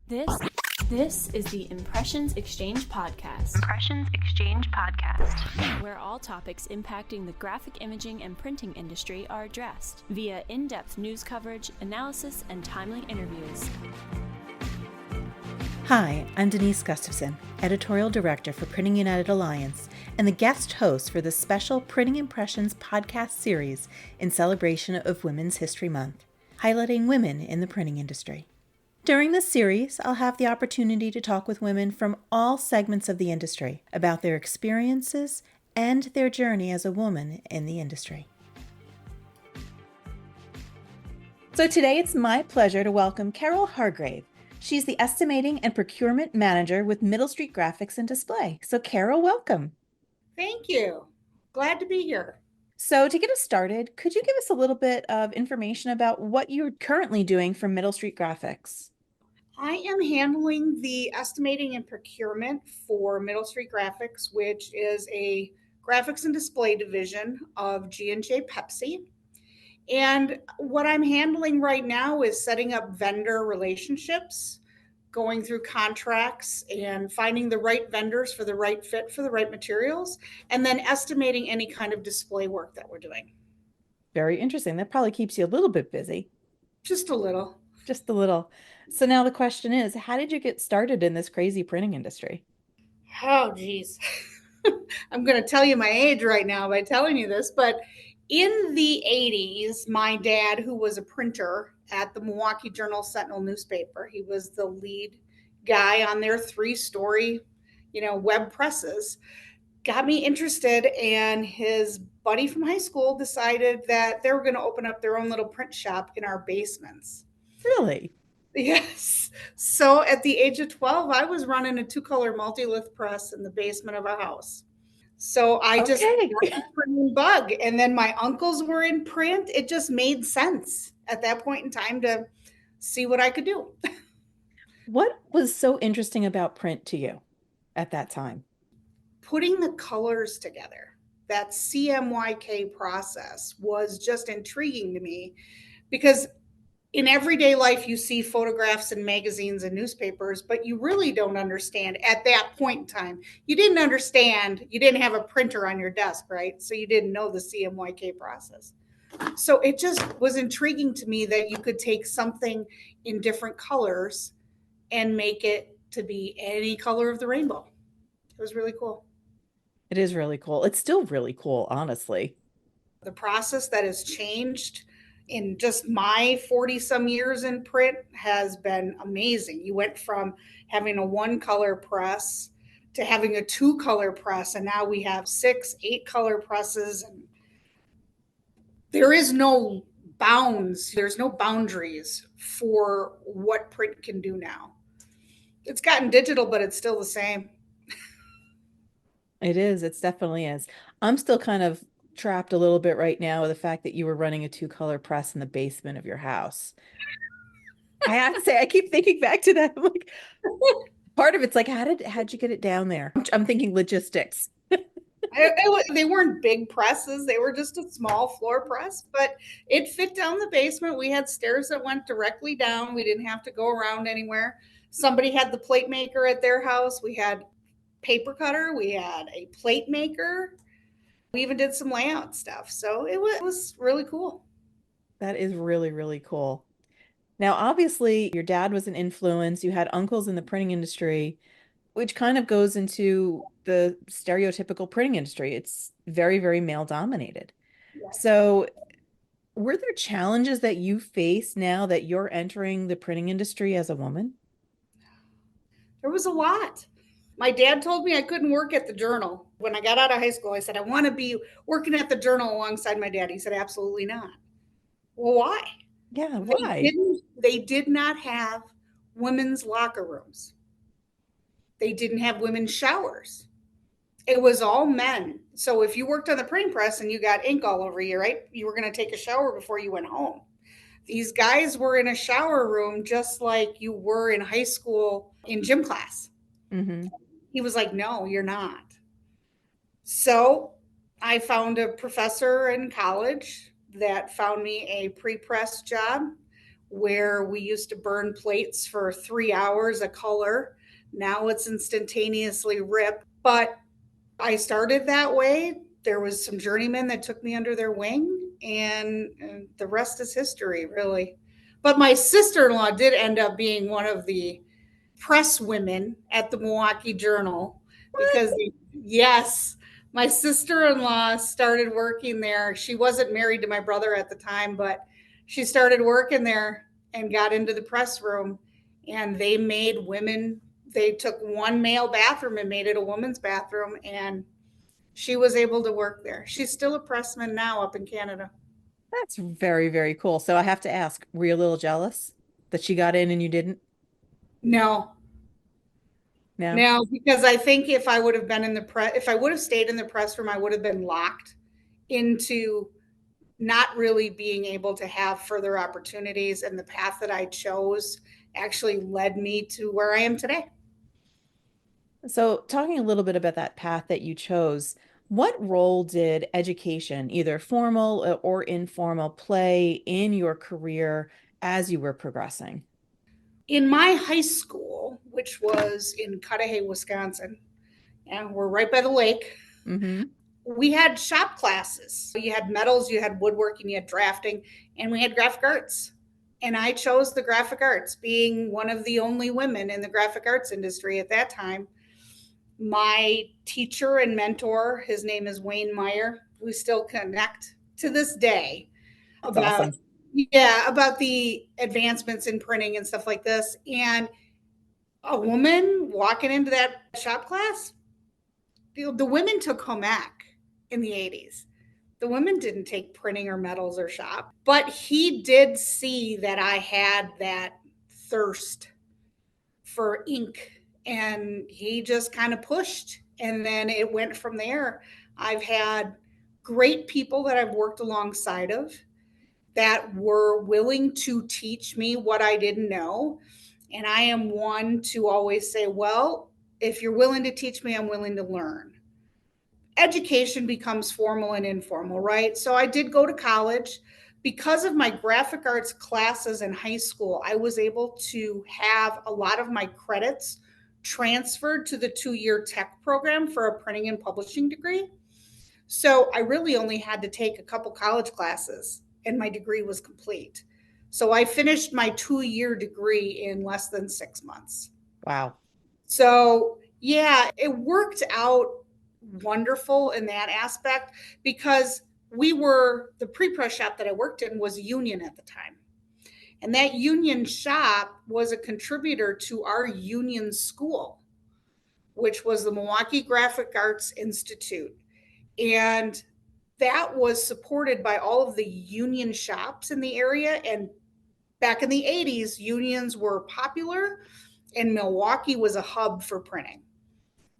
This is the Impressions Exchange Podcast. Where all topics impacting the graphic imaging and printing industry are addressed via in-depth news coverage, analysis, and timely interviews. Hi, I'm Denise Gustafson, Editorial Director for Printing United Alliance, and the guest host for the special Printing Impressions podcast series in celebration of Women's History Month, highlighting women in the printing industry. During this series, I'll have the opportunity to talk with women from all segments of the industry about their experiences and their journey as a woman in the industry. So today it's my pleasure to welcome Carol Hargrave. She's the Estimating and Procurement Manager with Middle Street Graphics and Display. So Carol, welcome. Thank you. Glad to be here. So to get us started, could you give us a little bit of information about what you're currently doing for Middle Street Graphics? I am handling the estimating and procurement for Middle Street Graphics, which is a graphics and display division of G&J Pepsi. And what I'm handling right now is setting up vendor relationships, going through contracts and finding the right vendors for the right fit for the right materials, and then estimating any kind of display work that we're doing. Very interesting. That probably keeps you a little bit busy. Just a little. Just a little. So now the question is, how did you get started in this crazy printing industry? Oh, geez. I'm going to tell you my age right now by telling you this, but in the 80s, my dad, who was a printer at the Milwaukee Journal-Sentinel newspaper, he was the lead guy on their 3-story, web presses, got me interested, and his buddy from high school decided that they were going to open up their own little print shop in our basements. Really? Yes. So at the age of 12, I was running a 2-color multi-lith press in the basement of our house. So I just got a printing bug. And then my uncles were in print. It just made sense at that point in time to see what I could do. What was so interesting about print to you at that time? Putting the colors together, that CMYK process was just intriguing to me because in everyday life, you see photographs in magazines and newspapers, but you really don't understand at that point in time. You didn't understand, you didn't have a printer on your desk, right? So you didn't know the CMYK process. So it just was intriguing to me that you could take something in different colors and make it to be any color of the rainbow. It was really cool. It is really cool. It's still really cool, honestly. The process that has changed in just my 40 some years in print has been amazing. You went from having a 1-color press to having a 2-color press, and now we have 6, 8-color presses, and there is no bounds. There's no boundaries for what print can do now. It's gotten digital, but it's still the same. It is. It definitely is. I'm still kind of trapped a little bit right now with the fact that you were running a 2-color press in the basement of your house. I have to say, I keep thinking back to that. I'm like, part of it's like, how'd you get it down there? I'm thinking logistics. They weren't big presses. They were just a small floor press, but it fit down the basement. We had stairs that went directly down. We didn't have to go around anywhere. Somebody had the plate maker at their house. We had paper cutter. We had a plate maker. We even did some layout stuff. So it was really cool. That is really, really cool. Now, obviously, your dad was an influence. You had uncles in the printing industry, which kind of goes into the stereotypical printing industry. It's very, very male dominated. Yes. So were there challenges that you face now that you're entering the printing industry as a woman? There was a lot. My dad told me I couldn't work at the Journal. When I got out of high school, I said, I want to be working at the Journal alongside my dad. He said, absolutely not. Well, why? Yeah, why? They did not have women's locker rooms. They didn't have women's showers. It was all men. So if you worked on the printing press and you got ink all over you, right, you were going to take a shower before you went home. These guys were in a shower room just like you were in high school in gym class. Mm-hmm. He was like, no, you're not. So I found a professor in college that found me a pre-press job where we used to burn plates for 3 hours a color. Now it's instantaneously ripped. But I started that way. There was some journeymen that took me under their wing, and the rest is history, really. But my sister-in-law did end up being one of the press women at the Milwaukee Journal because, yes, my sister-in-law started working there. She wasn't married to my brother at the time, but she started working there and got into the press room, and they made women, they took one male bathroom and made it a woman's bathroom, and she was able to work there. She's still a pressman now up in Canada. That's very, very cool. So I have to ask, were you a little jealous that she got in and you didn't? No, No? no, because I think if I would have been in the press, if I would have stayed in the press room, I would have been locked into not really being able to have further opportunities. And the path that I chose actually led me to where I am today. So, talking a little bit about that path that you chose, what role did education, either formal or informal, play in your career as you were progressing? In my high school, which was in Cudahy, Wisconsin, and we're right by the lake, Hmm. we had shop classes. You had metals, you had woodworking, you had drafting, and we had graphic arts. And I chose the graphic arts, being one of the only women in the graphic arts industry at that time. My teacher and mentor, his name is Wayne Meyer, we still connect to this day That's about, awesome. yeah, about the advancements in printing and stuff like this. And a woman walking into that shop class, the women took home ec in the 80s. The women didn't take printing or metals or shop, but he did see that I had that thirst for ink, and he just kind of pushed, and then it went from there. I've had great people that I've worked alongside of that were willing to teach me what I didn't know. And I am one to always say, well, if you're willing to teach me, I'm willing to learn. Education becomes formal and informal, right? So I did go to college. Because of my graphic arts classes in high school, I was able to have a lot of my credits transferred to the 2 year tech program for a printing and publishing degree. So I really only had to take a couple college classes and my degree was complete. So I finished my 2 year degree in less than 6 months. Wow. So, yeah, it worked out wonderful in that aspect because the pre press shop that I worked in was union at the time. And that union shop was a contributor to our union school, which was the Milwaukee Graphic Arts Institute. And that was supported by all of the union shops in the area. And back in the 80s, unions were popular, and Milwaukee was a hub for printing.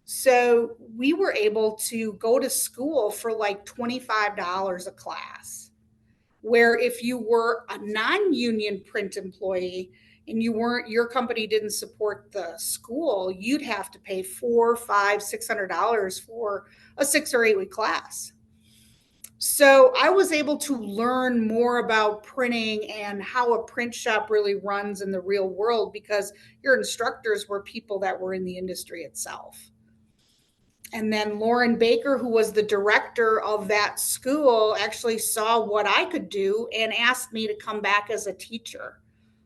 So we were able to go to school for like $25 a class. Where if you were a non union print employee and your company didn't support the school, you'd have to pay $400, $500, $600 for a 6 or 8 week class. So I was able to learn more about printing and how a print shop really runs in the real world because your instructors were people that were in the industry itself. And then Lauren Baker, who was the director of that school, actually saw what I could do and asked me to come back as a teacher.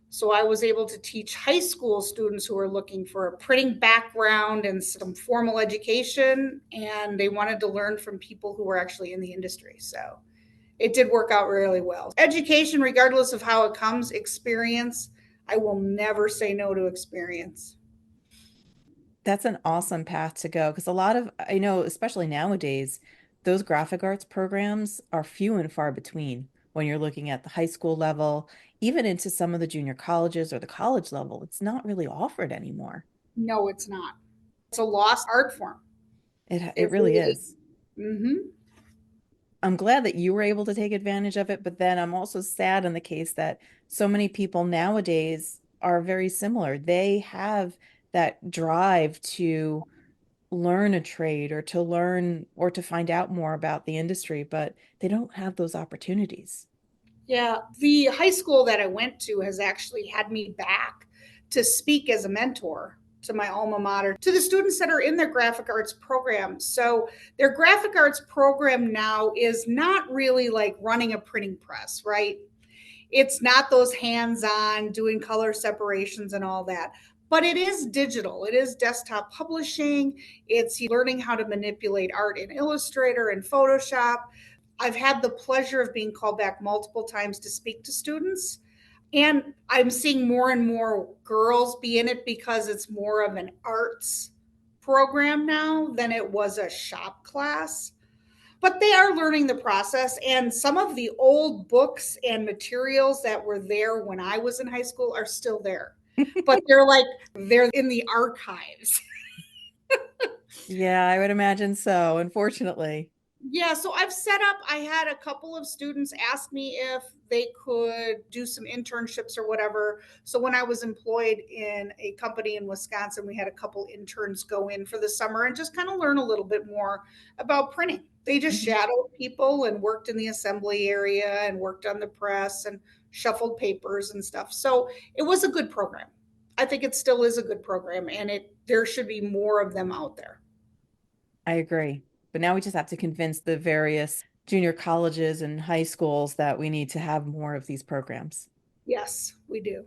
So I was able to teach high school students who were looking for a printing background and some formal education, and they wanted to learn from people who were actually in the industry. So it did work out really well. Education, regardless of how it comes, experience, I will never say no to experience. That's an awesome path to go because a lot of, I know, especially nowadays, those graphic arts programs are few and far between when you're looking at the high school level, even into some of the junior colleges or the college level. It's not really offered anymore. No, it's not. It's a lost art form. It It really really. is. Mm-hmm. I'm glad that you were able to take advantage of it, but then I'm also sad in the case that so many people nowadays are very similar. They have that drive to learn a trade or to learn or to find out more about the industry, but they don't have those opportunities. Yeah, the high school that I went to has actually had me back to speak as a mentor to my alma mater, to the students that are in their graphic arts program. So their graphic arts program now is not really like running a printing press, right? It's not those hands-on doing color separations and all that, but it is digital. It is desktop publishing. It's learning how to manipulate art in Illustrator and Photoshop. I've had the pleasure of being called back multiple times to speak to students. And I'm seeing more and more girls be in it because it's more of an arts program now than it was a shop class. But they are learning the process. And some of the old books and materials that were there when I was in high school are still there. But they're in the archives. Yeah, I would imagine so, unfortunately. Yeah, so I had a couple of students ask me if they could do some internships or whatever. So when I was employed in a company in Wisconsin, we had a couple interns go in for the summer and just kind of learn a little bit more about printing. They just Mhm. shadowed people and worked in the assembly area and worked on the press and shuffled papers and stuff. So it was a good program. I think it still is a good program, and it there should be more of them out there. I agree. But now we just have to convince the various junior colleges and high schools that we need to have more of these programs. Yes, we do.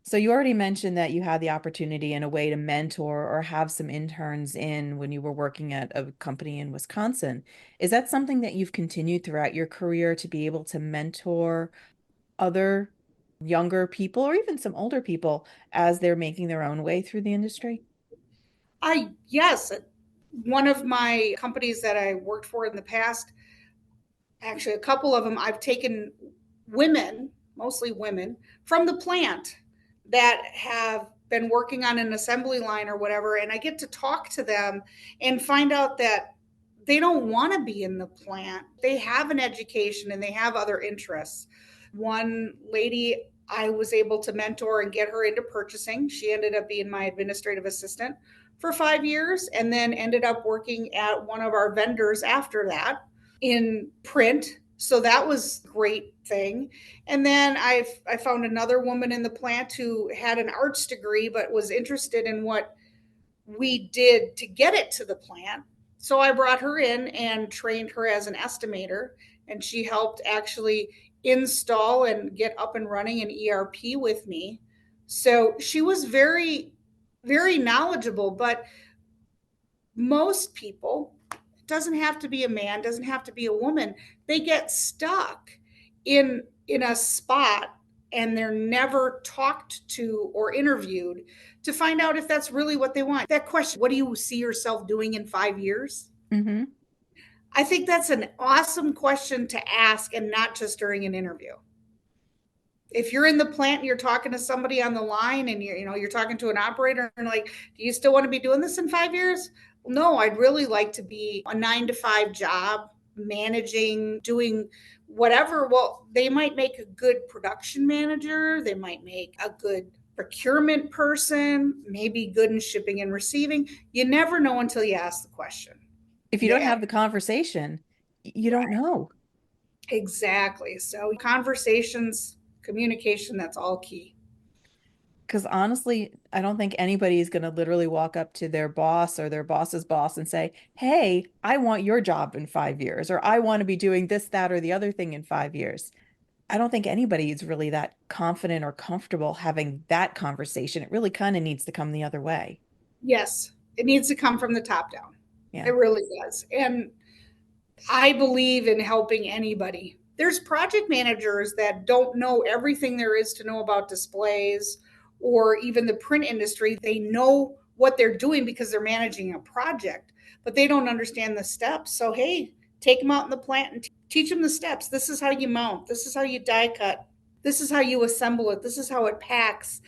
So you already mentioned that you had the opportunity in a way to mentor or have some interns in when you were working at a company in Wisconsin. Is that something that you've continued throughout your career to be able to mentor other younger people or even some older people as they're making their own way through the industry? I yes, one of my companies that I worked for in the past, actually a couple of them, I've taken women, mostly women, from the plant that have been working on an assembly line or whatever, and I get to talk to them and find out that they don't want to be in the plant. They have an education and they have other interests. One lady I was able to mentor and get her into purchasing. She ended up being my administrative assistant for 5 years and then ended up working at one of our vendors after that in print. So that was a great thing. And then I found another woman in the plant who had an arts degree but was interested in what we did to get it to the plant. So I brought her in and trained her as an estimator, and she helped actually install and get up and running an ERP with me. So she was very, very knowledgeable. But most people, it doesn't have to be a man, doesn't have to be a woman, they get stuck in a spot and they're never talked to or interviewed to find out if that's really what they want. That question, what do you see yourself doing in 5 years? Hmm. I think that's an awesome question to ask, and not just during an interview. If you're in the plant and you're talking to somebody on the line and you're talking to an operator and like, do you still want to be doing this in 5 years? Well, no, I'd really like to be a 9 to 5 job, managing, doing whatever. Well, they might make a good production manager, they might make a good procurement person, maybe good in shipping and receiving. You never know until you ask the question. If you don't Yeah, have the conversation, you don't know. exactly. So conversations, communication, that's all key. Because honestly, I don't think anybody is going to literally walk up to their boss or their boss's boss and say, "Hey, I want your job in 5 years," or "I want to be doing this, that, or the other thing in 5 years." I don't think anybody is really that confident or comfortable having that conversation. It really kind of needs to come the other way. Yes, it needs to come from the top down. It Yeah. really does. And I believe in helping anybody. There's project managers that don't know everything there is to know about displays or even the print industry. They know what they're doing because they're managing a project, but they don't understand the steps. So, hey, take them out in the plant and teach them the steps. This is how you mount, this is how you die cut, this is how you assemble it, this is how it packs.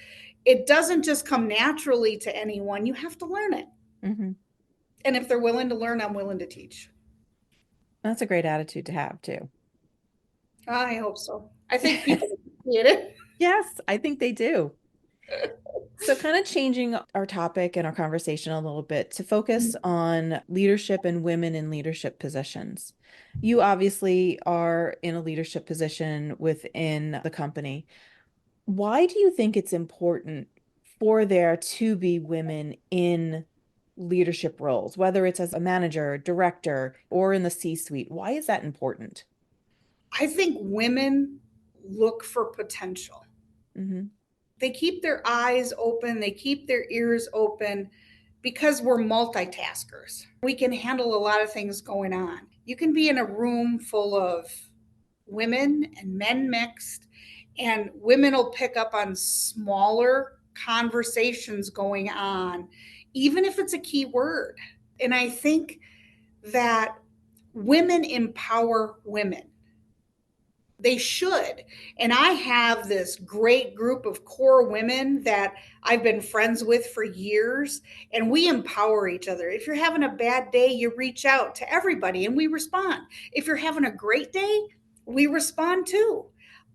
It doesn't just come naturally to anyone. You have to learn it. Hmm. And if they're willing to learn, I'm willing to teach. That's a great attitude to have too. I hope so. I think people appreciate it. Yes, I think they do. So, kind of changing our topic and our conversation a little bit to focus on leadership and women in leadership positions. You obviously are in a leadership position within the company. Why do you think it's important for there to be women in leadership roles, whether it's as a manager, director, or in the C-suite? Why is that important? I think women look for potential. Hmm. They keep their eyes open, they keep their ears open because we're multitaskers. We can handle a lot of things going on. You can be in a room full of women and men mixed, and women will pick up on smaller conversations going on, even if it's a key word. And I think that women empower women. They should. And I have this great group of core women that I've been friends with for years, and we empower each other. If you're having a bad day, you reach out to everybody and we respond. If you're having a great day, we respond too.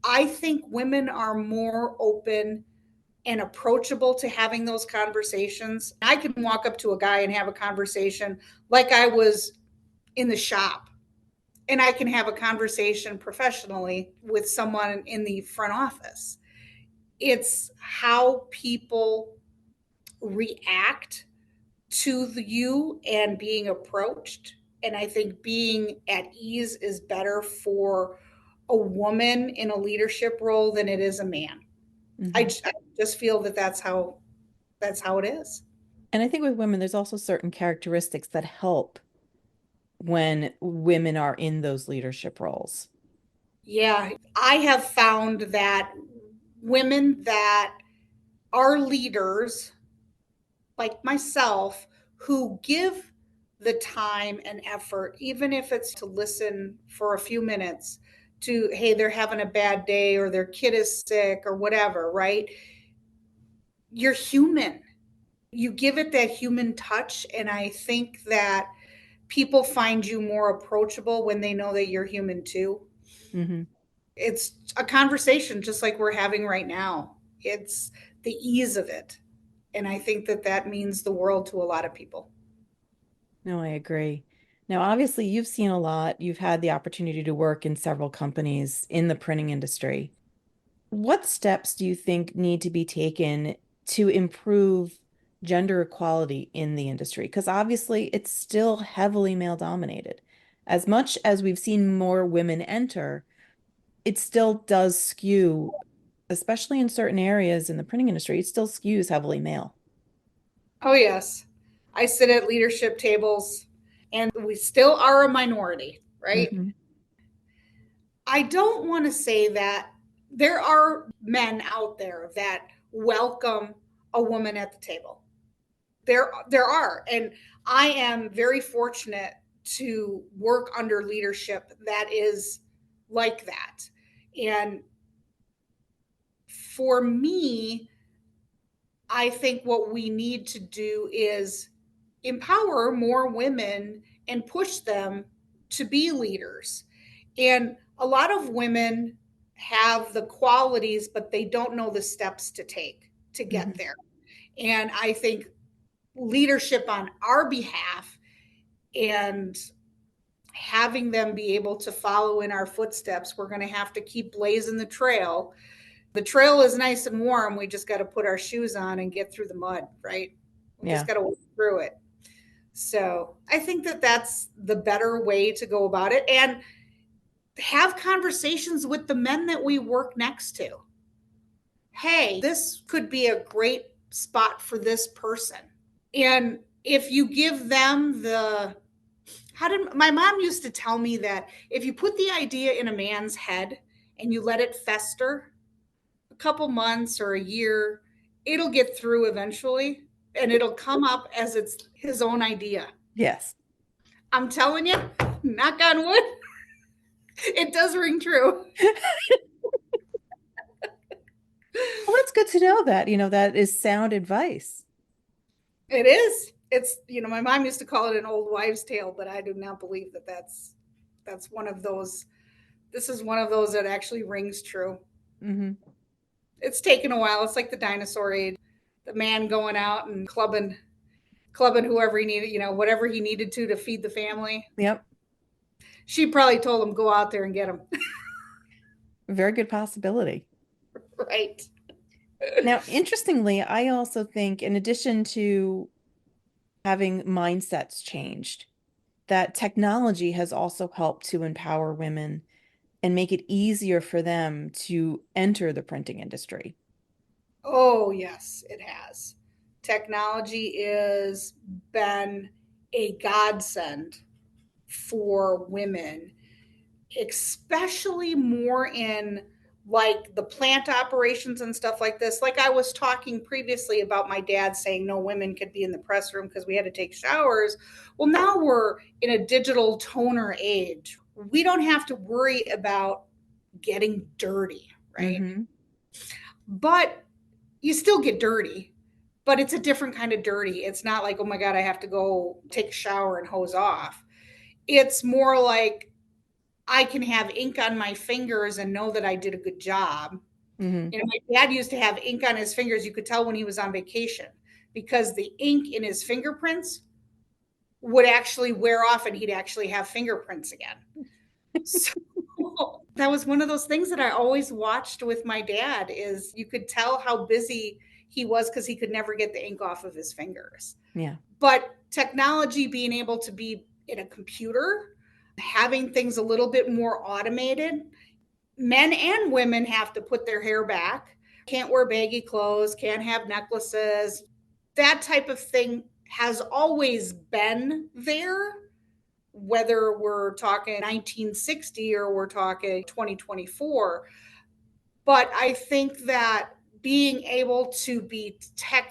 I think women are more open and approachable to having those conversations. I can walk up to a guy and have a conversation like I was in the shop, and I can have a conversation professionally with someone in the front office. It's how people react to you and being approached. And I think being at ease is better for a woman in a leadership role than it is a man. I, Hmm. I just feel that that's how it is. And I think with women, there's also certain characteristics that help when women are in those leadership roles. Yeah, I have found that women that are leaders like myself who give the time and effort, even if it's to listen for a few minutes to, hey, they're having a bad day or their kid is sick or whatever, right? You're human. You give it that human touch. And I think that people find you more approachable when they know that you're human too. Hmm. It's a conversation just like we're having right now. It's the ease of it. And I think that that means the world to a lot of people. No, I agree. Now, obviously, you've seen a lot. You've had the opportunity to work in several companies in the printing industry. What steps do you think need to be taken to improve gender equality in the industry? Because obviously, it's still heavily male dominated. As much as we've seen more women enter, it still does skew, especially in certain areas in the printing industry, it still skews heavily male. Oh, yes. I sit at leadership tables and we still are a minority, right? Hmm. I don't want to say that there are men out there that welcome a woman at the table. There are, and I am very fortunate to work under leadership that is like that. And for me, I think what we need to do is empower more women and push them to be leaders. And a lot of women have the qualities, but they don't know the steps to take to get Hmm. there. And I think leadership on our behalf and having them be able to follow in our footsteps, we're going to have to keep blazing the trail. The trail is nice and warm. We just got to put our shoes on and get through the mud, right? We just Yeah. got to work through it. So I think that that's the better way to go about it, and have conversations with the men that we work next to. Hey, this could be a great spot for this person. And if you give them the, how did my mom used to tell me that if you put the idea in a man's head and you let it fester a couple months or a year, it'll get through eventually and it'll come up as it's his own idea. Yes. I'm telling you, knock on wood, it does ring true. Well, that's good to know that, that is sound advice. It is. It's, my mom used to call it an old wives' tale, but I do not believe that that's one of those. This is one of those that actually rings true. Hmm. It's taken a while. It's like the dinosaur age. the man going out and clubbing whoever he needed, whatever he needed to feed the family. Yep. She probably told him, go out there and get him. Very good possibility. Right. Now, interestingly, I also think in addition to having mindsets changed, that technology has also helped to empower women and make it easier for them to enter the printing industry. Oh, yes, it has. Technology has been a godsend for women, especially more in like the plant operations and stuff like this. Like I was talking previously about my dad saying no women could be in the press room because we had to take showers. Well, now we're in a digital toner age. We don't have to worry about getting dirty, right? Mm-hmm. But you still get dirty, but it's a different kind of dirty. It's not like, oh my God, I have to go take a shower and hose off. It's more like I can have ink on my fingers and know that I did a good job. Mm-hmm. My dad used to have ink on his fingers. You could tell when he was on vacation because the ink in his fingerprints would actually wear off and he'd actually have fingerprints again. So that was one of those things that I always watched with my dad is you could tell how busy he was because he could never get the ink off of his fingers. Yeah. But technology being able to be in a computer, having things a little bit more automated, men and women have to put their hair back, can't wear baggy clothes, can't have necklaces. That type of thing has always been there, whether we're talking 1960 or we're talking 2024. But I think that being able to be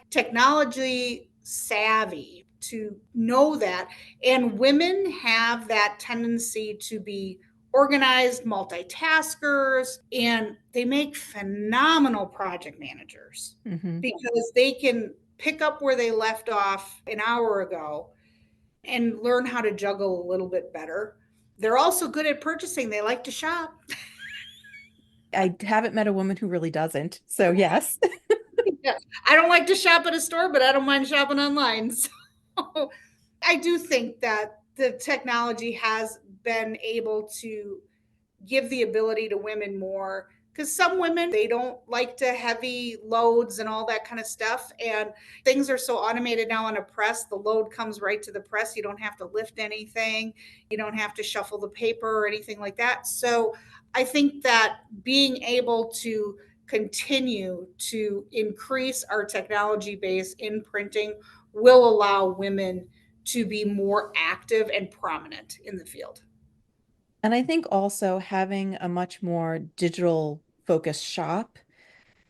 technology savvy, to know that, and women have that tendency to be organized multitaskers, and they make phenomenal project managers Mm-hmm. because they can pick up where they left off an hour ago and learn how to juggle a little bit better. They're also good at purchasing. They like to shop. I haven't met a woman who really doesn't. So yes. Yeah. I don't like to shop at a store, but I don't mind shopping online. So I do think that the technology has been able to give the ability to women more because some women they don't like to heavy loads and all that kind of stuff, and things are so automated now on a press. The load comes right to the press. You don't have to lift anything, you don't have to shuffle the paper or anything like that. So I think that being able to continue to increase our technology base in printing will allow women to be more active and prominent in the field. And I think also having a much more digital focused shop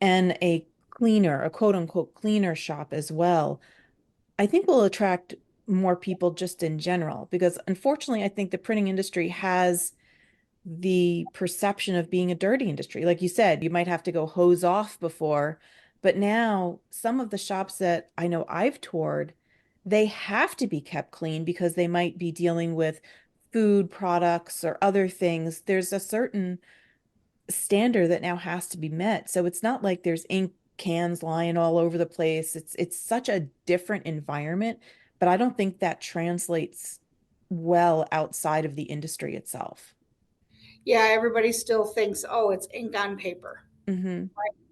and a cleaner, a quote unquote cleaner shop as well, I think will attract more people just in general. Because unfortunately, I think the printing industry has the perception of being a dirty industry. Like you said, you might have to go hose off before, but now some of the shops that I know I've toured, they have to be kept clean because they might be dealing with food products or other things. There's a certain standard that now has to be met. So it's not like there's ink cans lying all over the place. It's such a different environment, but I don't think that translates well outside of the industry itself. Yeah, everybody still thinks, oh, it's ink on paper. Hmm.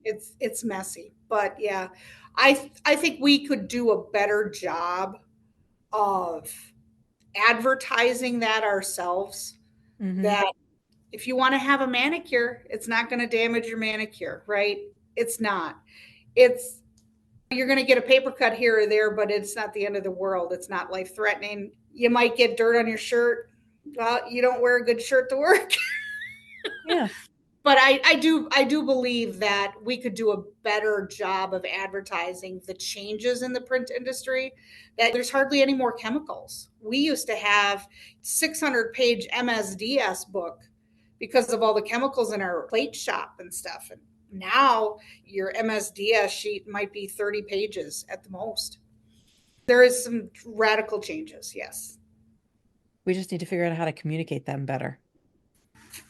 It's messy, but yeah, I think we could do a better job of advertising that ourselves. Hmm. That if you want to have a manicure, it's not going to damage your manicure, right? It's not. It's you're going to get a paper cut here or there, but it's not the end of the world. It's not life threatening. You might get dirt on your shirt. Well, you don't wear a good shirt to work. Yeah. But I do believe that we could do a better job of advertising the changes in the print industry, that there's hardly any more chemicals. We used to have 600-page MSDS book because of all the chemicals in our plate shop and stuff, and now your MSDS sheet might be 30 pages at the most. There is some radical changes, yes. We just need to figure out how to communicate them better.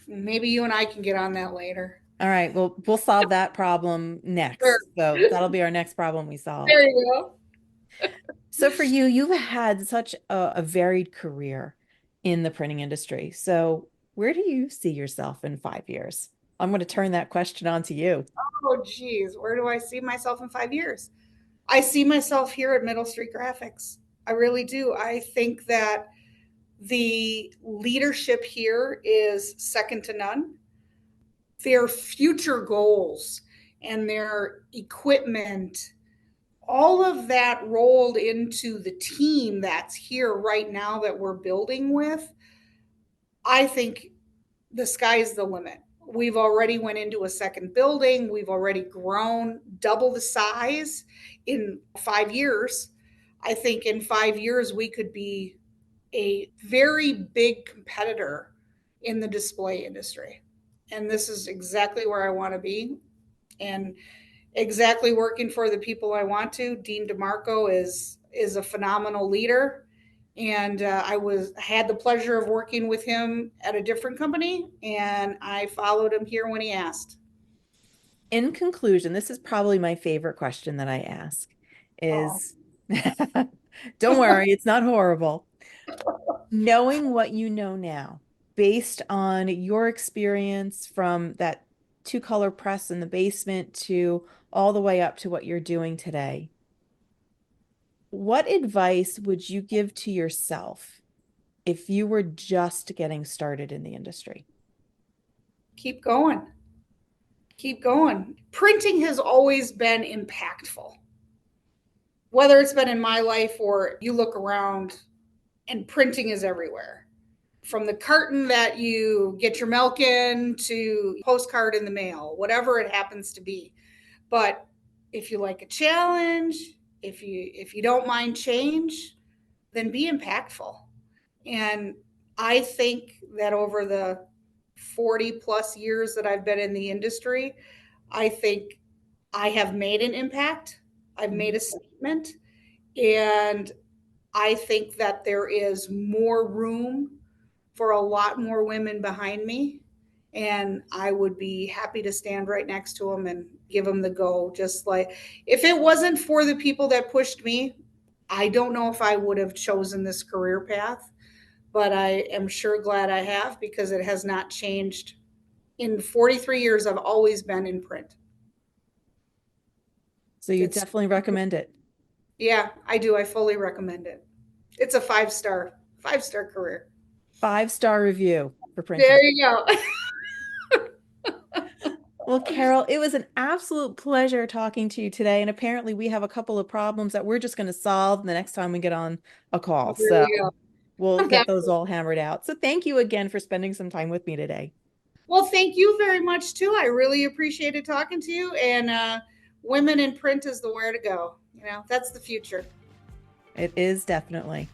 Maybe you and I can get on that later. All right. Well, we'll solve that problem Sure. next. So that'll be our next problem we solve. There you go. So for you, you've had such a varied career in the printing industry. So where do you see yourself in 5 years? I'm going to turn that question on to you. Oh, geez. Where do I see myself in 5 years? I see myself here at Middle Street Graphics. I really do. I think that the leadership here is second to none. Their future goals and their equipment, all of that rolled into the team that's here right now that we're building with, I think the sky's the limit. We've already went into a second building. We've already grown double the size in 5 years. I think in 5 years we could be a very big competitor in the display industry. And this is exactly where I want to be and exactly working for the people I want to. Dean DeMarco is a phenomenal leader, and I had the pleasure of working with him at a different company, and I followed him here when he asked. In conclusion, this is probably my favorite question that I ask Oh, is, don't worry, it's not horrible. Knowing what you know now, based on your experience from that two-color press in the basement to all the way up to what you're doing today, what advice would you give to yourself if you were just getting started in the industry? keep going. Keep going. Printing has always been impactful, whether it's been in my life or you look around and printing is everywhere. From the carton that you get your milk in to postcard in the mail, whatever it happens to be. But if you like a challenge, if you don't mind change, then be impactful. And I think that over the 40 plus years that I've been in the industry, I think I have made an impact. I've made a statement. And I think that there is more room for a lot more women behind me. And I would be happy to stand right next to them and give them the go. Just like if it wasn't for the people that pushed me, I don't know if I would have chosen this career path, but I am sure glad I have because it has not changed. In 43 years, I've always been in print. So you It's, definitely recommend it. yeah, I do. I fully recommend it. It's a five-star career. 5-star review for There printing. you go. Well, Carol, it was an absolute pleasure talking to you today. And apparently we have a couple of problems that we're just going to solve the next time we get on a call. There So you we'll go. get those all hammered out. So thank you again for spending some time with me today. Well, thank you very much too. I really appreciated talking to you. And women in print is the where to go. That's the future. It is definitely.